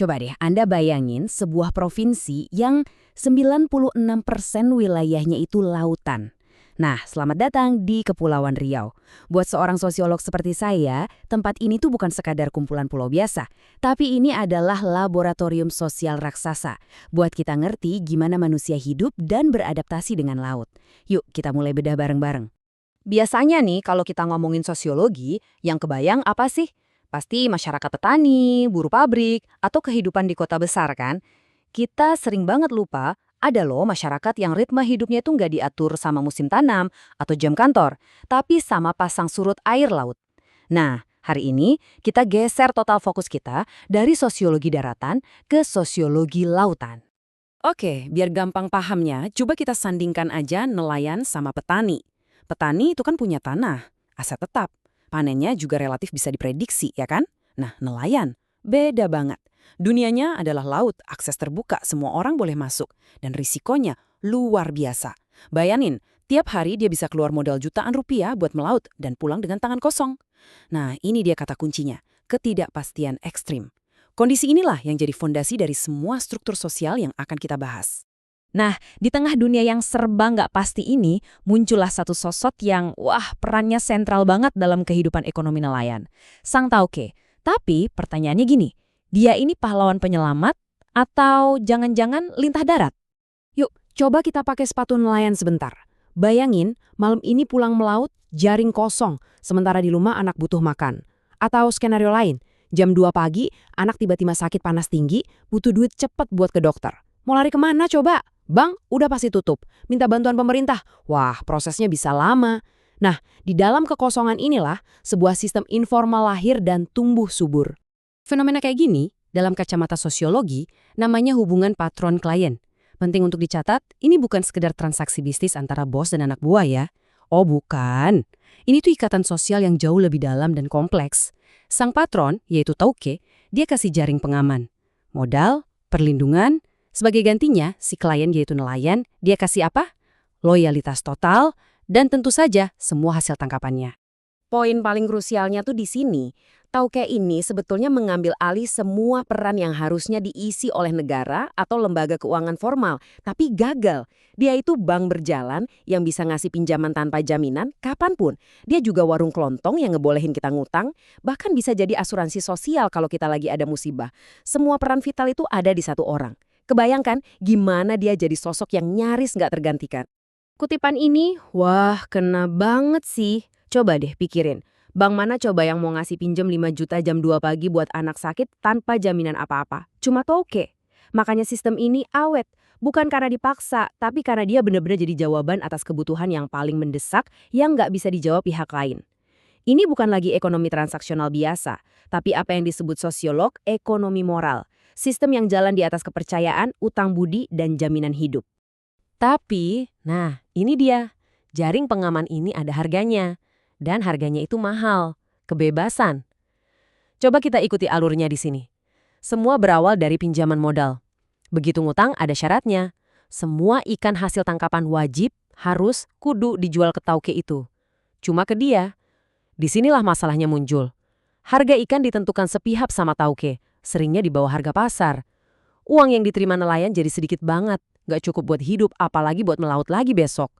Coba deh Anda bayangin sebuah provinsi yang 96% wilayahnya itu lautan. Nah, selamat datang di Kepulauan Riau. Buat seorang sosiolog seperti saya, tempat ini tuh bukan sekadar kumpulan pulau biasa, tapi ini adalah laboratorium sosial raksasa. Buat kita ngerti gimana manusia hidup dan beradaptasi dengan laut. Yuk, kita mulai bedah bareng-bareng. Biasanya nih kalau kita ngomongin sosiologi, yang kebayang apa sih? Pasti masyarakat petani, buruh pabrik, atau kehidupan di kota besar kan? Kita sering banget lupa, ada loh masyarakat yang ritme hidupnya itu nggak diatur sama musim tanam atau jam kantor, tapi sama pasang surut air laut. Nah, hari ini kita geser total fokus kita dari sosiologi daratan ke sosiologi lautan. Oke, biar gampang pahamnya, coba kita sandingkan aja nelayan sama petani. Petani itu kan punya tanah, aset tetap. Panennya juga relatif bisa diprediksi, ya kan? Nah, nelayan, beda banget. Dunianya adalah laut, akses terbuka, semua orang boleh masuk. Dan risikonya luar biasa. Bayanin, tiap hari dia bisa keluar modal jutaan rupiah buat melaut dan pulang dengan tangan kosong. Nah, ini dia kata kuncinya, ketidakpastian ekstrim. Kondisi inilah yang jadi fondasi dari semua struktur sosial yang akan kita bahas. Nah, di tengah dunia yang serba nggak pasti ini, muncullah satu sosok yang, perannya sentral banget dalam kehidupan ekonomi nelayan. Sang Tauke. Tapi pertanyaannya gini, dia ini pahlawan penyelamat atau jangan-jangan lintah darat? Yuk, coba kita pakai sepatu nelayan sebentar. Bayangin, malam ini pulang melaut, jaring kosong, sementara di rumah anak butuh makan. Atau skenario lain, jam 2 pagi, anak tiba-tiba sakit panas tinggi, butuh duit cepet buat ke dokter. Mau lari kemana coba? Bank udah pasti tutup. Minta bantuan pemerintah. Wah, prosesnya bisa lama. Nah, di dalam kekosongan inilah sebuah sistem informal lahir dan tumbuh subur. Fenomena kayak gini, dalam kacamata sosiologi, namanya hubungan patron-klien. Penting untuk dicatat, ini bukan sekedar transaksi bisnis antara bos dan anak buah ya. Oh bukan. Ini tuh ikatan sosial yang jauh lebih dalam dan kompleks. Sang patron, yaitu Tauke, dia kasih jaring pengaman. Modal, perlindungan. Sebagai gantinya, si klien yaitu nelayan, dia kasih apa? Loyalitas total, dan tentu saja semua hasil tangkapannya. Poin paling krusialnya tuh di sini. Tauke ini sebetulnya mengambil alih semua peran yang harusnya diisi oleh negara atau lembaga keuangan formal, tapi gagal. Dia itu bank berjalan yang bisa ngasih pinjaman tanpa jaminan kapanpun. Dia juga warung kelontong yang ngebolehin kita ngutang, bahkan bisa jadi asuransi sosial kalau kita lagi ada musibah. Semua peran vital itu ada di satu orang. Kebayangkan gimana dia jadi sosok yang nyaris nggak tergantikan. Kutipan ini, wah kena banget sih. Coba deh pikirin, bank mana coba yang mau ngasih pinjem 5 juta jam 2 pagi buat anak sakit tanpa jaminan apa-apa? Cuma Tauke. Makanya sistem ini awet, bukan karena dipaksa, tapi karena dia benar-benar jadi jawaban atas kebutuhan yang paling mendesak yang nggak bisa dijawab pihak lain. Ini bukan lagi ekonomi transaksional biasa, tapi apa yang disebut sosiolog ekonomi moral. Sistem yang jalan di atas kepercayaan, utang budi, dan jaminan hidup. Tapi, nah ini dia, jaring pengaman ini ada harganya. Dan harganya itu mahal, kebebasan. Coba kita ikuti alurnya di sini. Semua berawal dari pinjaman modal. Begitu ngutang ada syaratnya. Semua ikan hasil tangkapan wajib, harus, kudu dijual ke Tauke itu. Cuma ke dia. Disinilah masalahnya muncul. Harga ikan ditentukan sepihak sama Tauke, seringnya di bawah harga pasar. Uang yang diterima nelayan jadi sedikit banget, nggak cukup buat hidup, apalagi buat melaut lagi besok.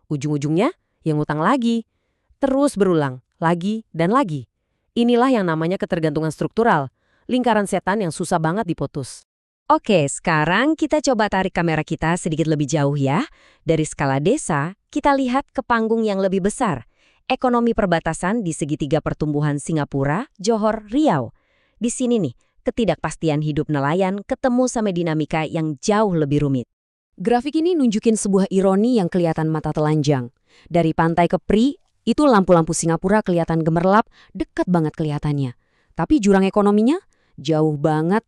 Ujung-ujungnya, yang ngutang lagi. Terus berulang, lagi dan lagi. Inilah yang namanya ketergantungan struktural, lingkaran setan yang susah banget diputus. Oke, sekarang kita coba tarik kamera kita sedikit lebih jauh ya. Dari skala desa, kita lihat ke panggung yang lebih besar. Ekonomi perbatasan di segitiga pertumbuhan Singapura, Johor, Riau. Di sini nih, ketidakpastian hidup nelayan ketemu sama dinamika yang jauh lebih rumit. Grafik ini nunjukin sebuah ironi yang kelihatan mata telanjang. Dari pantai ke Pri, itu lampu-lampu Singapura kelihatan gemerlap, dekat banget kelihatannya. Tapi jurang ekonominya jauh banget.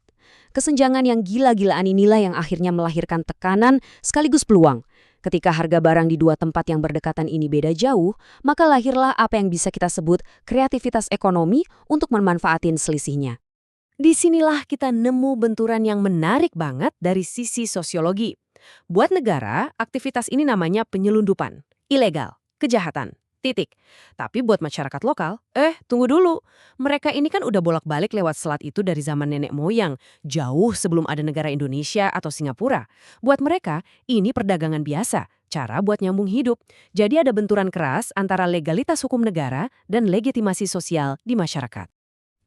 Kesenjangan yang gila-gilaan inilah yang akhirnya melahirkan tekanan sekaligus peluang. Ketika harga barang di dua tempat yang berdekatan ini beda jauh, maka lahirlah apa yang bisa kita sebut kreativitas ekonomi untuk memanfaatin selisihnya. Disinilah kita nemu benturan yang menarik banget dari sisi sosiologi. Buat negara, aktivitas ini namanya penyelundupan, ilegal, kejahatan. Titik. Tapi buat masyarakat lokal, tunggu dulu. Mereka ini kan udah bolak-balik lewat selat itu dari zaman nenek moyang, jauh sebelum ada negara Indonesia atau Singapura. Buat mereka, ini perdagangan biasa, cara buat nyambung hidup. Jadi ada benturan keras antara legalitas hukum negara dan legitimasi sosial di masyarakat.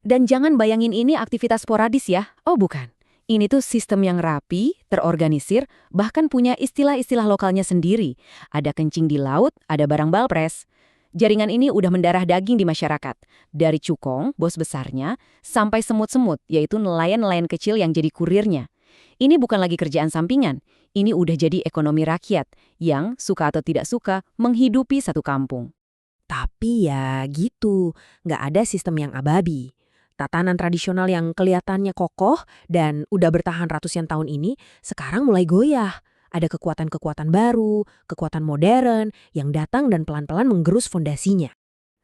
Dan jangan bayangin ini aktivitas sporadis ya. Oh bukan. Ini tuh sistem yang rapi, terorganisir, bahkan punya istilah-istilah lokalnya sendiri. Ada kencing di laut, ada barang balpres. Jaringan ini udah mendarah daging di masyarakat. Dari cukong, bos besarnya, sampai semut-semut, yaitu nelayan-nelayan kecil yang jadi kurirnya. Ini bukan lagi kerjaan sampingan. Ini udah jadi ekonomi rakyat yang, suka atau tidak suka, menghidupi satu kampung. Tapi ya gitu, nggak ada sistem yang ababi. Tatanan tradisional yang kelihatannya kokoh dan udah bertahan ratusan tahun ini sekarang mulai goyah. Ada kekuatan-kekuatan baru, kekuatan modern yang datang dan pelan-pelan menggerus fondasinya.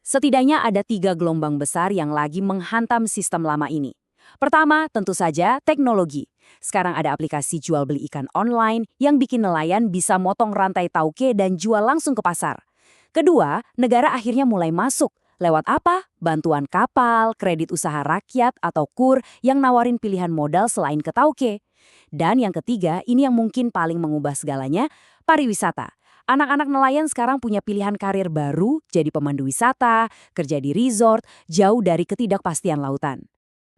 Setidaknya ada 3 gelombang besar yang lagi menghantam sistem lama ini. Pertama, tentu saja teknologi. Sekarang ada aplikasi jual beli ikan online yang bikin nelayan bisa motong rantai tauke dan jual langsung ke pasar. Kedua, negara akhirnya mulai masuk. Lewat apa? Bantuan kapal, kredit usaha rakyat, atau KUR yang nawarin pilihan modal selain ke tauke. Dan yang ketiga, ini yang mungkin paling mengubah segalanya, pariwisata. Anak-anak nelayan sekarang punya pilihan karir baru, jadi pemandu wisata, kerja di resort, jauh dari ketidakpastian lautan.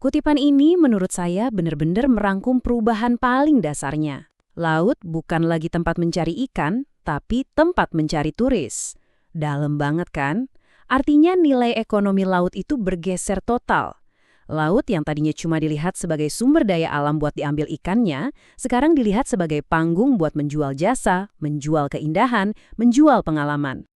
Kutipan ini menurut saya benar-benar merangkum perubahan paling dasarnya. Laut bukan lagi tempat mencari ikan, tapi tempat mencari turis. Dalam banget kan? Artinya nilai ekonomi laut itu bergeser total. Laut yang tadinya cuma dilihat sebagai sumber daya alam buat diambil ikannya, sekarang dilihat sebagai panggung buat menjual jasa, menjual keindahan, menjual pengalaman.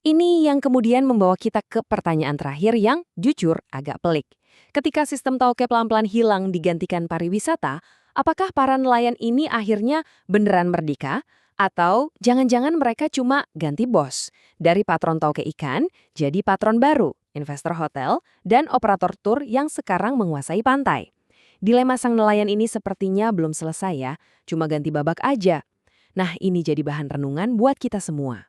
Ini yang kemudian membawa kita ke pertanyaan terakhir yang jujur agak pelik. Ketika sistem tauke pelan-pelan hilang digantikan pariwisata, apakah para nelayan ini akhirnya beneran merdeka? Atau jangan-jangan mereka cuma ganti bos? Dari patron tauke ikan, jadi patron baru, investor hotel, dan operator tur yang sekarang menguasai pantai. Dilema sang nelayan ini sepertinya belum selesai ya, cuma ganti babak aja. Nah, ini jadi bahan renungan buat kita semua.